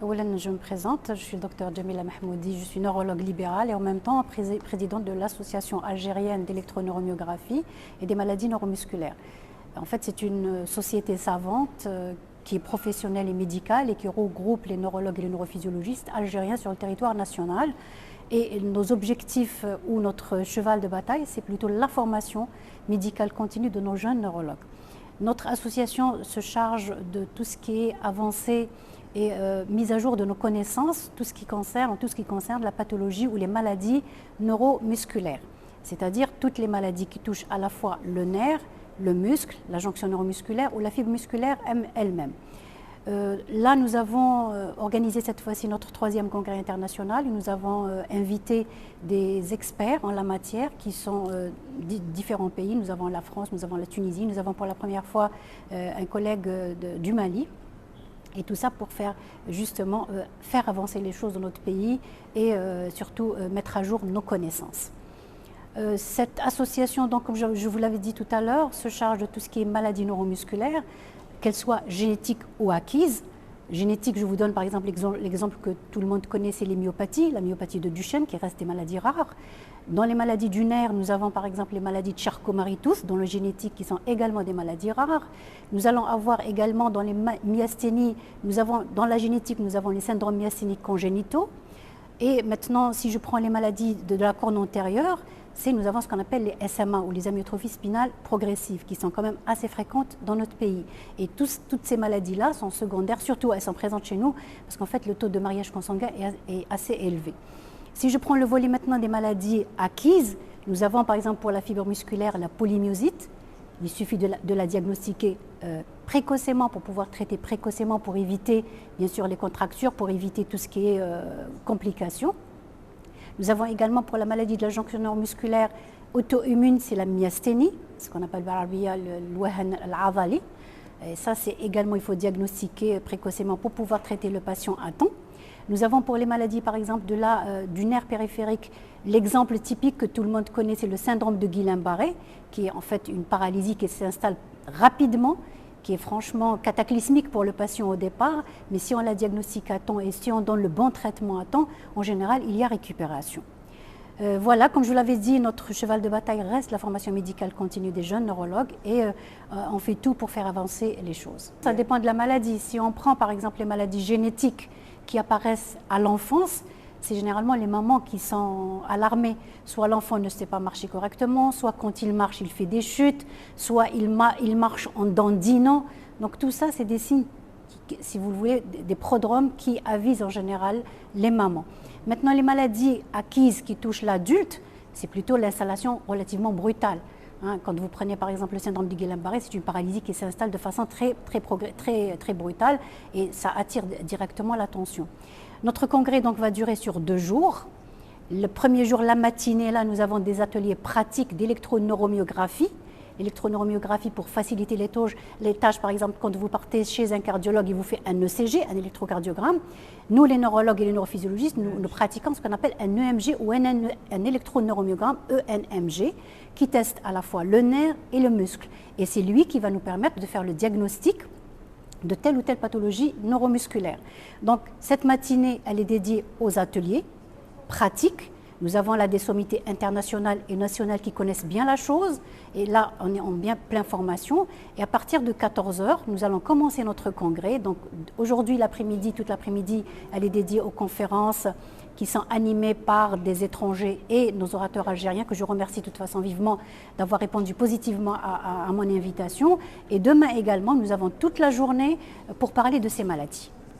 Je me présente, je suis le docteur Jamila Mahmoudi, je suis neurologue libérale et en même temps présidente de l'association algérienne d'électroneurommyographie et des maladies neuromusculaires. En fait, c'est une société savante qui est professionnelle et médicale et qui regroupe les neurologues et les neurophysiologistes algériens sur le territoire national. Et nos objectifs ou notre cheval de bataille, c'est plutôt la formation médicale continue de nos jeunes neurologues. Notre association se charge de tout ce qui est avancé et mise à jour de nos connaissances, tout ce qui concerne la pathologie ou les maladies neuromusculaires, c'est-à-dire toutes les maladies qui touchent à la fois le nerf, le muscle, la jonction neuromusculaire ou la fibre musculaire elle-même. Là, nous avons organisé cette fois-ci notre 3e congrès international et nous avons invité des experts en la matière qui sont différents pays. Nous avons la France, nous avons la Tunisie, nous avons pour la première fois un collègue du Mali. Et tout ça pour faire justement faire avancer les choses dans notre pays et surtout mettre à jour nos connaissances. Cette association, donc, comme je vous l'avais dit tout à l'heure, se charge de tout ce qui est maladies neuromusculaires, qu'elles soient génétiques ou acquises. Génétique, je vous donne par exemple l'exemple que tout le monde connaît, c'est les myopathies, la myopathie de Duchenne qui reste des maladies rares. Dans les maladies du nerf, nous avons par exemple les maladies de Charcot-Marie-Tooth, dans le génétique, qui sont également des maladies rares. Nous allons avoir également dans les myasthénies, dans la génétique, nous avons les syndromes myasthéniques congénitaux. Et maintenant, si je prends les maladies de la corne antérieure, nous avons ce qu'on appelle les SMA ou les amyotrophies spinales progressives qui sont quand même assez fréquentes dans notre pays. Et toutes ces maladies-là sont secondaires, surtout elles sont présentes chez nous parce qu'en fait le taux de mariage consanguin est assez élevé. Si je prends le volet maintenant des maladies acquises, nous avons par exemple pour la fibre musculaire la polymyosite. Il suffit de la diagnostiquer précocement pour pouvoir traiter précocement pour éviter bien sûr les contractures, pour éviter tout ce qui est complications. Nous avons également pour la maladie de la jonction neuromusculaire auto-immune, c'est la myasthénie, ce qu'on appelle le wahan al-adali. Et ça, c'est également, il faut diagnostiquer précocement pour pouvoir traiter le patient à temps. Nous avons pour les maladies, par exemple, du nerf périphérique, l'exemple typique que tout le monde connaît, c'est le syndrome de Guillain-Barré, qui est en fait une paralysie qui s'installe rapidement, qui est franchement cataclysmique pour le patient au départ, mais si on la diagnostique à temps et si on donne le bon traitement à temps, en général, il y a récupération. Voilà, comme je vous l'avais dit, notre cheval de bataille reste la formation médicale continue des jeunes neurologues et on fait tout pour faire avancer les choses. Ça dépend de la maladie. Si on prend par exemple les maladies génétiques qui apparaissent à l'enfance, c'est généralement les mamans qui sont alarmées. Soit l'enfant ne sait pas marcher correctement, soit quand il marche, il fait des chutes, soit il marche en dandinant. Donc tout ça, c'est des signes, si vous voulez, des prodromes qui avisent en général les mamans. Maintenant, les maladies acquises qui touchent l'adulte, c'est plutôt l'installation relativement brutale. Quand vous prenez par exemple le syndrome de Guillain-Barré, c'est une paralysie qui s'installe de façon très brutale et ça attire directement l'attention. Notre congrès donc va durer sur 2 jours. Le premier jour, la matinée, là, nous avons des ateliers pratiques d'électroneurommyographie. L'électroneurommyographie pour faciliter les tâches, par exemple, quand vous partez chez un cardiologue, il vous fait un ECG, un électrocardiogramme. Nous, les neurologues et les neurophysiologistes, nous pratiquons ce qu'on appelle un EMG ou un électroneuromyogramme, ENMG, qui teste à la fois le nerf et le muscle. Et c'est lui qui va nous permettre de faire le diagnostic de telle ou telle pathologie neuromusculaire. Donc, cette matinée, elle est dédiée aux ateliers pratiques. Nous avons là des sommités internationales et nationales qui connaissent bien la chose. Et là, on est en bien plein formation. Et à partir de 14 h, nous allons commencer notre congrès. Donc, aujourd'hui, l'après-midi, toute l'après-midi, elle est dédiée aux conférences qui sont animées par des étrangers et nos orateurs algériens, que je remercie de toute façon vivement d'avoir répondu positivement à mon invitation. Et demain également, nous avons toute la journée pour parler de ces maladies.